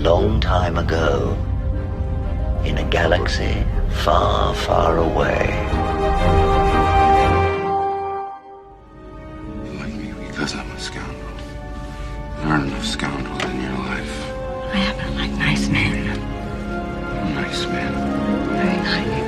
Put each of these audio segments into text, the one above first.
long time ago, in a galaxy far, far away. You like me because I'm a scoundrel. There aren't enough scoundrels in your life. I happen to like nice men. Nice man. Very nice.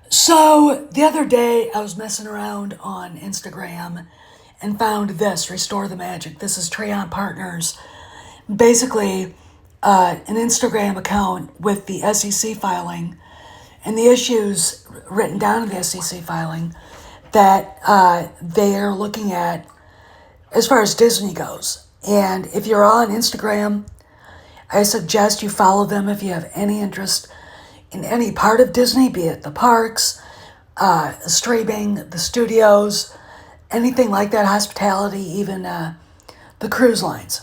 So the other day I was messing around on Instagram and found this, Restore the Magic. This is Treon Partners. Basically, an Instagram account with the SEC filing and the issues written down in the SEC filing that they are looking at as far as Disney goes. And if you're on Instagram, I suggest you follow them if you have any interest in any part of Disney, be it the parks, streaming, the studios, anything like that, hospitality, even the cruise lines.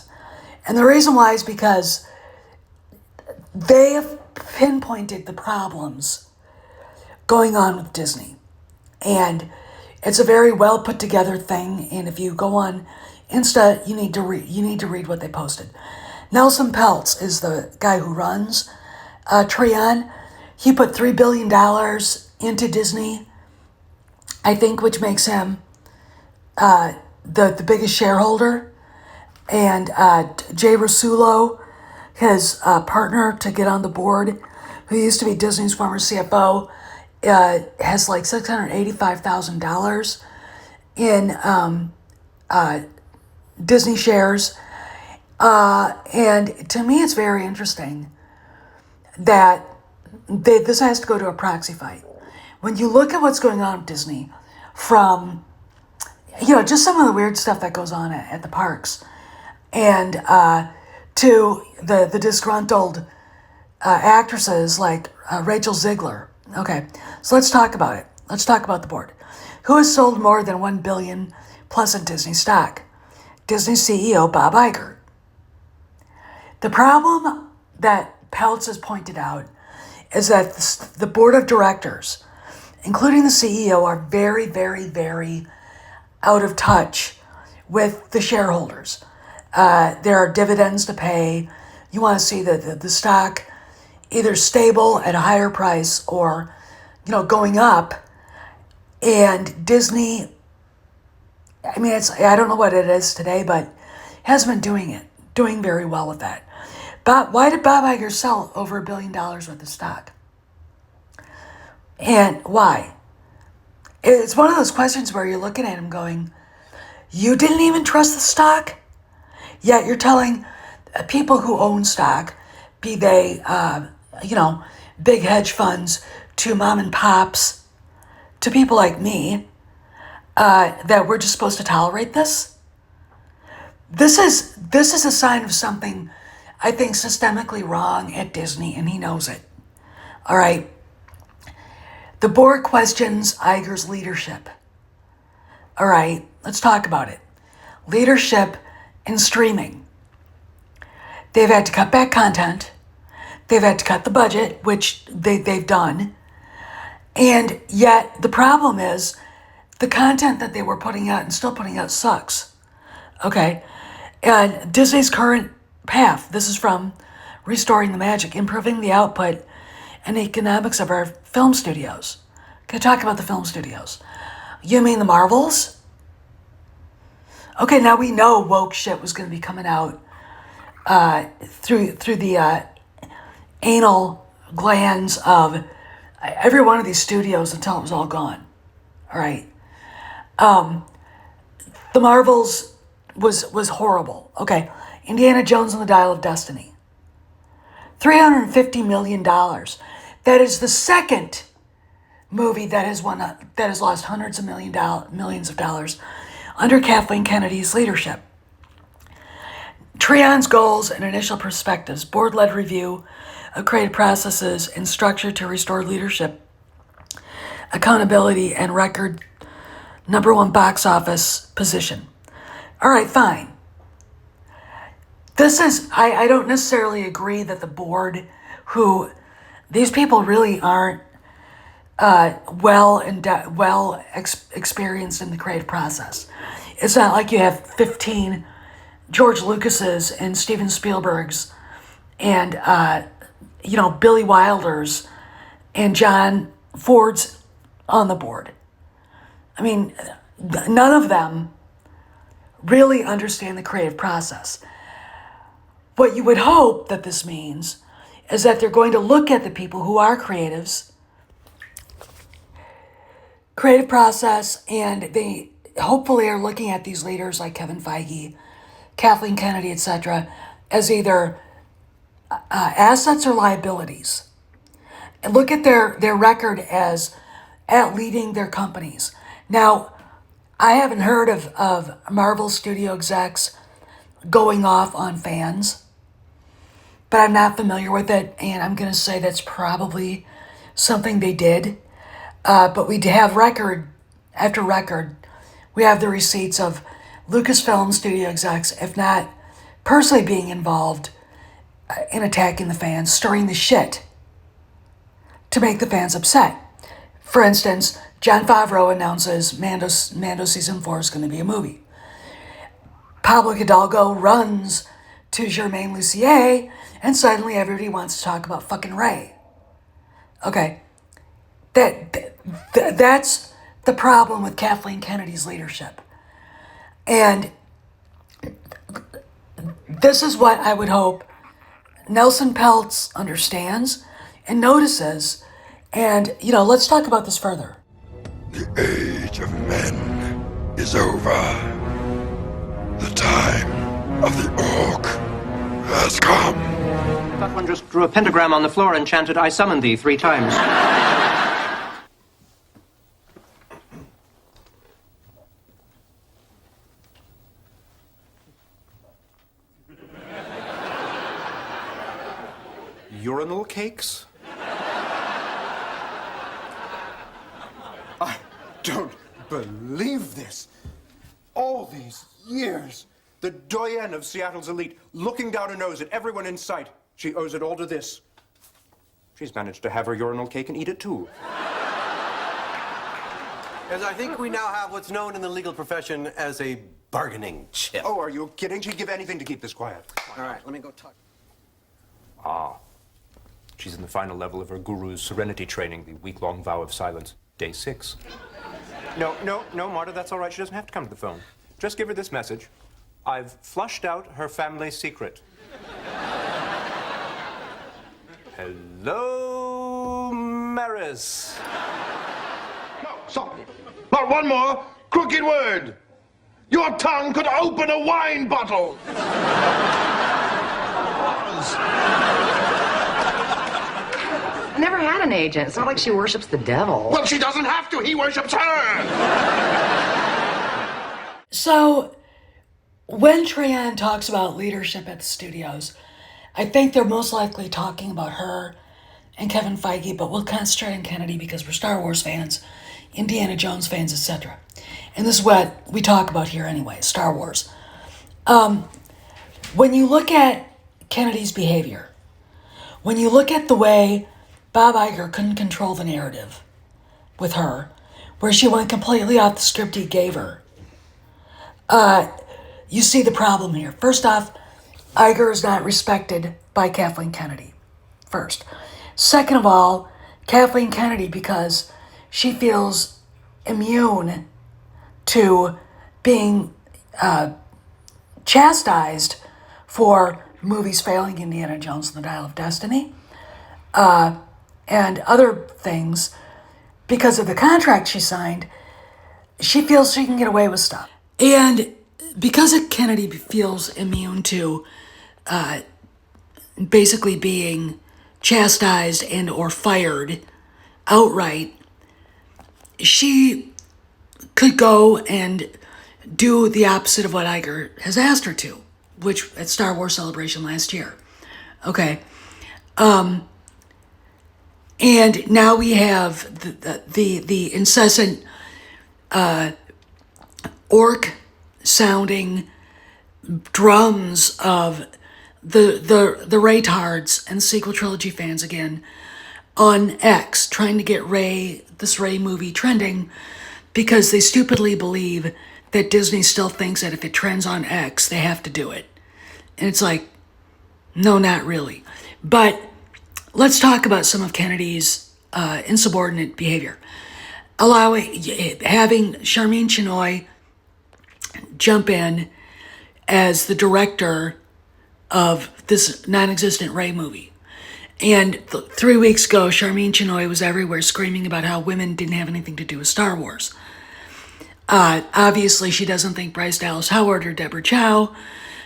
And the reason why is because they have pinpointed the problems going on with Disney. And it's a very well put together thing. And if you go on Insta, you need to read what they posted. Nelson Peltz is the guy who runs Treon. He put $3 billion into Disney, I think, which makes him the biggest shareholder. And Jay Rasulo, his partner to get on the board, who used to be Disney's former CFO, has like $685,000 in Disney shares. And to me, it's very interesting that this has to go to a proxy fight. When you look at what's going on with Disney, from, just some of the weird stuff that goes on at the parks, and to the disgruntled actresses like Rachel Ziegler. Okay, so let's talk about it. Let's talk about the board. Who has sold more than $1 billion plus in Disney stock? Disney CEO Bob Iger. The problem that Peltz has pointed out is that the board of directors, including the CEO, are very, very, very out of touch with the shareholders. There are dividends to pay. You want to see the stock either stable at a higher price or, going up. And Disney, I don't know what it is today, but hasn't been doing very well with that. But why did Bob Iger sell over $1 billion worth of stock? And why? It's one of those questions where you're looking at him going, you didn't even trust the stock? Yet you're telling people who own stock, be they, big hedge funds, to mom and pops, to people like me, that we're just supposed to tolerate this? This is a sign of something, I think, systemically wrong at Disney, and he knows it. All right. The board questions Iger's leadership. All right, let's talk about it. Leadership in streaming. They've had to cut back content. They've had to cut the budget, which they've done. And yet the problem is the content that they were putting out and still putting out sucks. Okay. And Disney's current path, this is from Restoring the Magic, improving the output and economics of our film studios. Can I talk about the film studios? You mean the Marvels? Okay, now we know woke shit was going to be coming out through the anal glands of every one of these studios until it was all gone. All right. The Marvels was horrible. Okay, Indiana Jones and the Dial of Destiny. $350 million. That is the second movie that has lost hundreds of millions of dollars under Kathleen Kennedy's leadership. Trion's goals and initial perspectives, board-led review of creative processes and structure to restore leadership, accountability, and record #1 box office position. All right, fine. I don't necessarily agree that the board, these people really aren't experienced in the creative process. It's not like you have 15 George Lucas's and Steven Spielberg's and Billy Wilder's and John Ford's on the board. I mean, none of them really understand the creative process. What you would hope that this means is that they're going to look at the people who are creatives, creative process, and they hopefully are looking at these leaders like Kevin Feige, Kathleen Kennedy, etc., as either assets or liabilities. And look at their record at leading their companies. Now, I haven't heard of Marvel studio execs going off on fans, but I'm not familiar with it, and I'm going to say that's probably something they did. But we have record after record. We have the receipts of Lucasfilm studio execs, if not personally being involved in attacking the fans, stirring the shit to make the fans upset. For instance, Jon Favreau announces Mando Season 4 is going to be a movie. Pablo Hidalgo runs to Germain Lussier, and suddenly everybody wants to talk about fucking Rey. Okay, that's the problem with Kathleen Kennedy's leadership. And this is what I would hope Nelson Peltz understands and notices. And, let's talk about this further. The age of men is over. The time of the orc has come. That one just drew a pentagram on the floor and chanted, "I summon thee," 3 times. Urinal cakes? I don't believe this. All these years, the doyenne of Seattle's elite, looking down her nose at everyone in sight. She owes it all to this. She's managed to have her urinal cake and eat it too. As I think we now have what's known in the legal profession as a bargaining chip. Oh, are you kidding? She'd give anything to keep this quiet. All right, let me go talk. She's in the final level of her guru's serenity training, the week-long vow of silence, day 6. No, Marta, that's all right. She doesn't have to come to the phone. Just give her this message. I've flushed out her family secret. Hello, Maris. No, stop. Not one more crooked word. Your tongue could open a wine bottle. I never had an agent. It's not like she worships the devil. Well, she doesn't have to. He worships her. So, when Trion talks about leadership at the studios, I think they're most likely talking about her and Kevin Feige, but we'll concentrate on Kennedy because we're Star Wars fans, Indiana Jones fans, etc. And this is what we talk about here anyway, Star Wars. When you look at Kennedy's behavior, when you look at the way Bob Iger couldn't control the narrative with her, where she went completely off the script he gave her, you see the problem here. First off, Iger is not respected by Kathleen Kennedy, first. Second of all, Kathleen Kennedy, because she feels immune to being chastised for movies failing, Indiana Jones and the Dial of Destiny, and other things, because of the contract she signed, she feels she can get away with stuff. And because Kennedy feels immune to basically being chastised and or fired outright, she could go and do the opposite of what Iger has asked her to, which at Star Wars Celebration last year. Okay. And now we have the incessant orc sounding drums of the Raytards and sequel trilogy fans again on X, trying to get this Rey movie trending, because they stupidly believe that Disney still thinks that if it trends on X, they have to do it. And it's like, no, not really. But let's talk about some of Kennedy's insubordinate behavior. Having Charmaine Chinoy jump in as the director of this non-existent Rey movie. And 3 weeks ago, Charmaine Chinoy was everywhere screaming about how women didn't have anything to do with Star Wars. Obviously, she doesn't think Bryce Dallas Howard or Deborah Chow,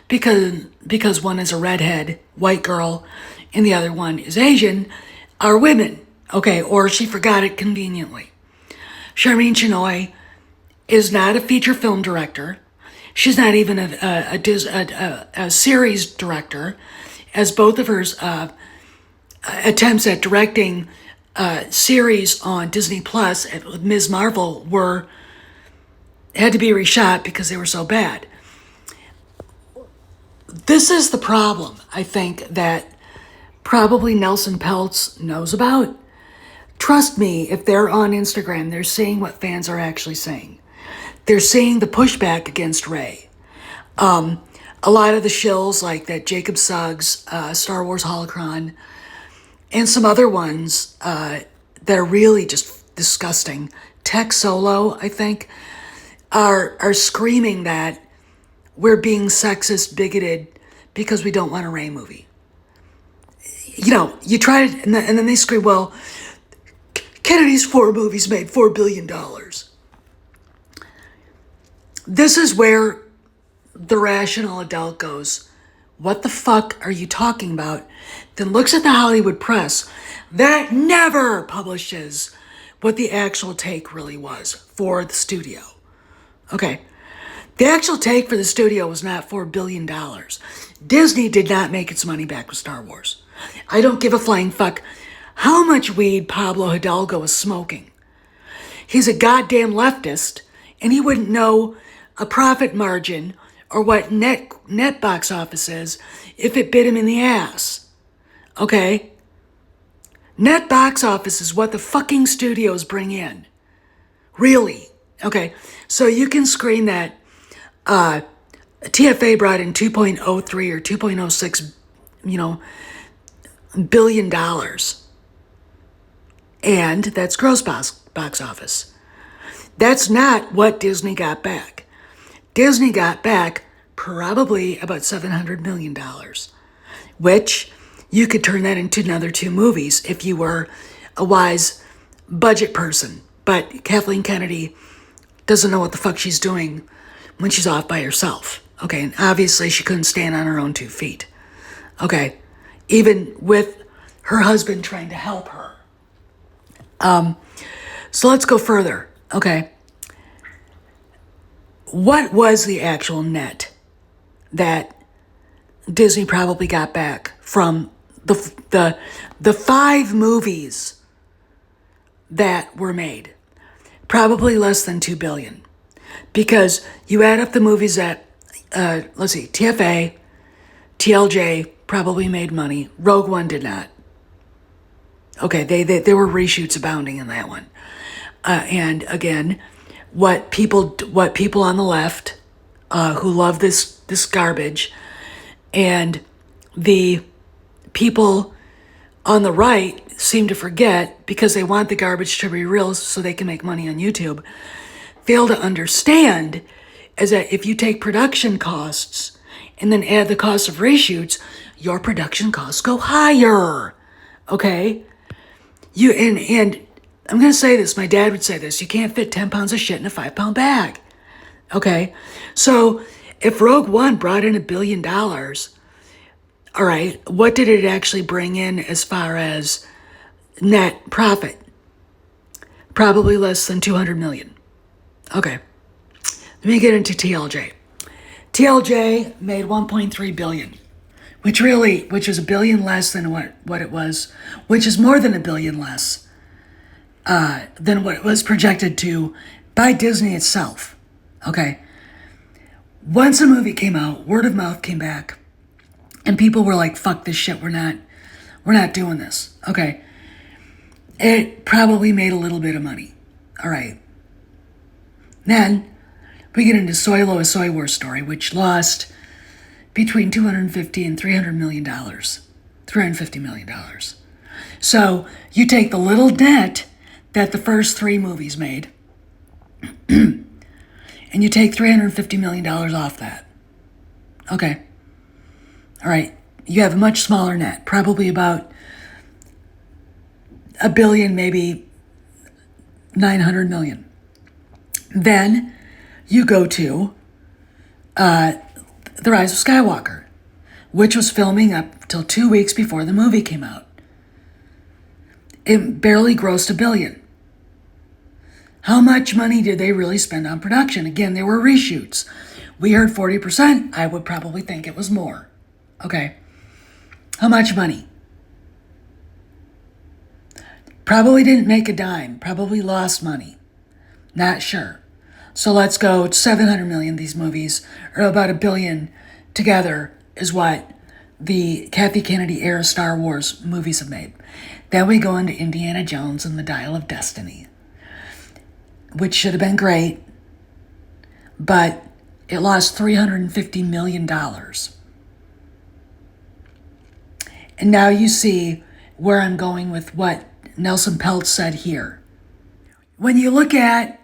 because one is a redhead white girl and the other one is Asian, are women. Okay, or she forgot it conveniently. Charmaine Chinoy is not a feature film director. She's not even a series director, as both of her attempts at directing series on Disney Plus with Ms. Marvel had to be reshot because they were so bad. This is the problem, I think, that probably Nelson Peltz knows about. Trust me, if they're on Instagram, they're seeing what fans are actually saying. They're seeing the pushback against Rey. A lot of the shills, like that Jacob Suggs, Star Wars Holocron, and some other ones that are really just disgusting. Tech Solo, I think, are screaming that we're being sexist, bigoted, because we don't want a Rey movie. You know, you try it, and then they scream, well, Kennedy's 4 movies made $4 billion. This is where the rational adult goes, what the fuck are you talking about? Then looks at the Hollywood press that never publishes what the actual take really was for the studio. Okay, the actual take for the studio was not $4 billion. Disney did not make its money back with Star Wars. I don't give a flying fuck how much weed Pablo Hidalgo is smoking. He's a goddamn leftist, and he wouldn't know a profit margin or what net box office is if it bit him in the ass. Okay? Net box office is what the fucking studios bring in. Really. Okay, so you can screen that TFA brought in $2.03 or $2.06, billion dollars. And that's gross box office. That's not what Disney got back. Disney got back probably about $700 million, which you could turn that into another 2 movies if you were a wise budget person. But Kathleen Kennedy doesn't know what the fuck she's doing when she's off by herself. Okay, and obviously she couldn't stand on her own 2 feet. Okay, even with her husband trying to help her. So let's go further. Okay, what was the actual net that Disney probably got back from the 5 movies that were made? Probably less than $2 billion, because you add up the movies that let's see, TFA, TLJ probably made money. Rogue One did not. Okay, there were reshoots abounding in that one, and again, what people on the left who love this garbage, and the people on the right seem to forget, because they want the garbage to be real so they can make money on YouTube, fail to understand is that if you take production costs and then add the cost of reshoots, your production costs go higher. Okay? And I'm going to say this, my dad would say this, you can't fit 10 pounds of shit in a 5-pound bag. Okay? So if Rogue One brought in $1 billion, All right, what did it actually bring in as far as net profit? Probably less than 200 million. Okay, let me get into TLJ. TLJ made 1.3 billion, which is $1 billion less than what it was, which is more than $1 billion less than what it was projected to by Disney itself. Okay, once the movie came out, word of mouth came back, and people were like, "Fuck this shit, we're not doing this." Okay, it probably made a little bit of money. All right, then we get into Soy-Lo, a Soy Wars story, which lost between $250 and $300 million. $350 million. So you take the little net that the first 3 movies made, and you take $350 million off that. Okay. All right. You have a much smaller net, probably about $1 billion, maybe 900 million. Then you go to The Rise of Skywalker, which was filming up till 2 weeks before the movie came out. It barely grossed $1 billion. How much money did they really spend on production? Again, there were reshoots. We heard 40%. I would probably think it was more. Okay. How much money? Probably didn't make a dime. Probably lost money. Not sure. So let's go 700 million. These movies are about $1 billion together is what the Kathy Kennedy era Star Wars movies have made. Then we go into Indiana Jones and the Dial of Destiny, which should have been great, but it lost $350 million. And now you see where I'm going with what Nelson Peltz said here. When you look at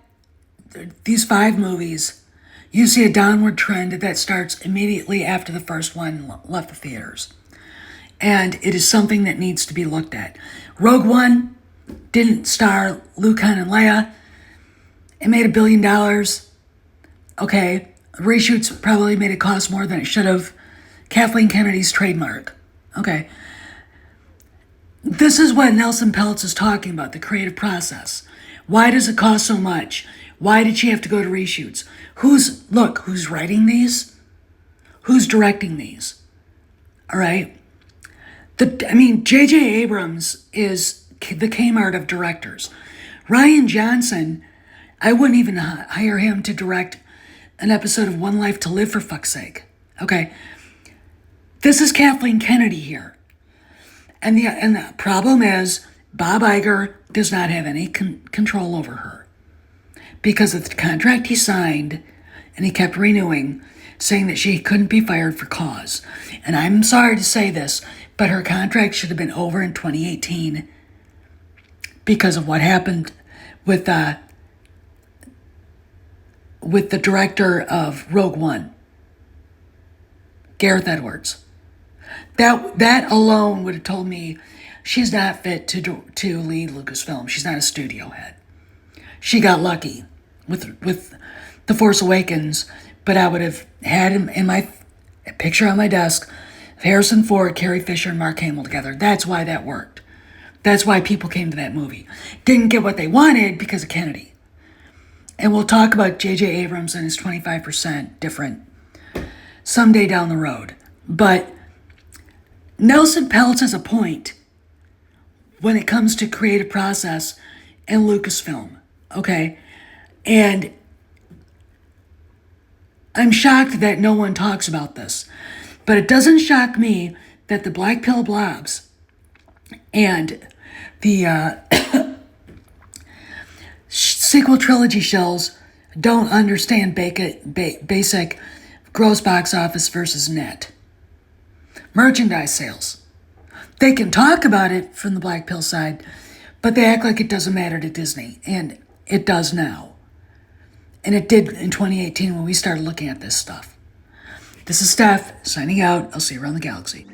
these 5 movies, you see a downward trend that starts immediately after the first one left the theaters. And it is something that needs to be looked at. Rogue One didn't star Luke, Han, and Leia. It made $1 billion. Okay, reshoots probably made it cost more than it should have. Kathleen Kennedy's trademark. Okay. This is what Nelson Peltz is talking about, the creative process. Why does it cost so much? Why did she have to go to reshoots? Who's writing these? Who's directing these? All right. J.J. Abrams is the Kmart of directors. Rian Johnson, I wouldn't even hire him to direct an episode of One Life to Live, for fuck's sake. Okay. This is Kathleen Kennedy here. And the problem is Bob Iger does not have any control over her. Because of the contract he signed, and he kept renewing, saying that she couldn't be fired for cause. And I'm sorry to say this, but her contract should have been over in 2018 because of what happened with the director of Rogue One, Gareth Edwards. That alone would have told me she's not fit to lead Lucasfilm. She's not a studio head. She got lucky with The Force Awakens, but I would have had him in my picture on my desk of Harrison Ford, Carrie Fisher, and Mark Hamill together. That's why that worked. That's why people came to that movie. Didn't get what they wanted because of Kennedy. And we'll talk about J.J. Abrams and his 25% different someday down the road. But Nelson Peltz has a point when it comes to creative process and Lucasfilm. Okay? And I'm shocked that no one talks about this. But it doesn't shock me that the Black Pill Blobs and the sequel trilogy shells don't understand basic gross box office versus net merchandise sales. They can talk about it from the Black Pill side, but they act like it doesn't matter to Disney, and it does now. And it did in 2018 when we started looking at this stuff. This is Steph, signing out. I'll see you around the galaxy.